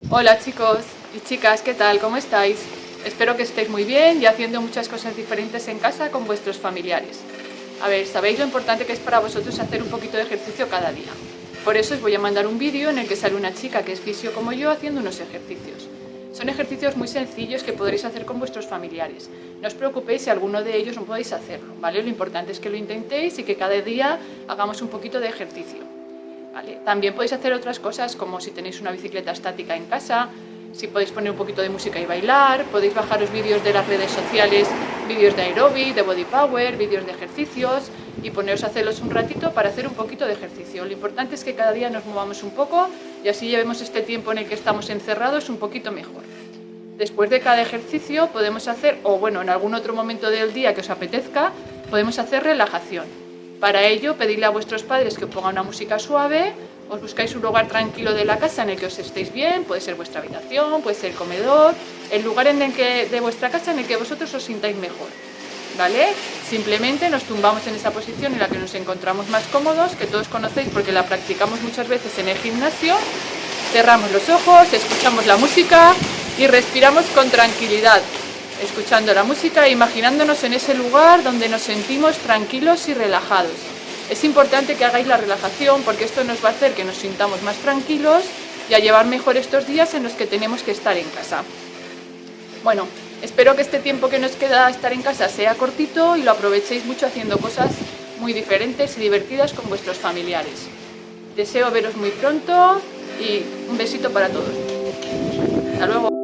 Hola chicos y chicas, ¿qué tal? ¿Cómo estáis? Espero que estéis muy bien y haciendo muchas cosas diferentes en casa con vuestros familiares. A ver, sabéis lo importante que es para vosotros hacer un poquito de ejercicio cada día. Por eso os voy a mandar un vídeo en el que sale una chica que es fisio como yo haciendo unos ejercicios. Son ejercicios muy sencillos que podréis hacer con vuestros familiares. No os preocupéis si alguno de ellos no podéis hacerlo, ¿vale? Lo importante es que lo intentéis y que cada día hagamos un poquito de ejercicio. ¿Vale? También podéis hacer otras cosas como si tenéis una bicicleta estática en casa, si podéis poner un poquito de música y bailar, podéis bajaros vídeos de las redes sociales, vídeos de aeróbic, de body power, vídeos de ejercicios y poneros a hacerlos un ratito para hacer un poquito de ejercicio. Lo importante es que cada día nos movamos un poco y así llevemos este tiempo en el que estamos encerrados un poquito mejor. Después de cada ejercicio podemos hacer, o bueno, en algún otro momento del día que os apetezca, podemos hacer relajación. Para ello, pedidle a vuestros padres que os pongan una música suave, os buscáis un lugar tranquilo de la casa en el que os estéis bien, puede ser vuestra habitación, puede ser el comedor, el lugar de vuestra casa en el que vosotros os sintáis mejor, ¿vale? Simplemente nos tumbamos en esa posición en la que nos encontramos más cómodos, que todos conocéis porque la practicamos muchas veces en el gimnasio, cerramos los ojos, escuchamos la música y respiramos con tranquilidad, escuchando la música e imaginándonos en ese lugar donde nos sentimos tranquilos y relajados. Es importante que hagáis la relajación porque esto nos va a hacer que nos sintamos más tranquilos y a llevar mejor estos días en los que tenemos que estar en casa. Bueno, espero que este tiempo que nos queda estar en casa sea cortito y lo aprovechéis mucho haciendo cosas muy diferentes y divertidas con vuestros familiares. Deseo veros muy pronto y un besito para todos. Hasta luego.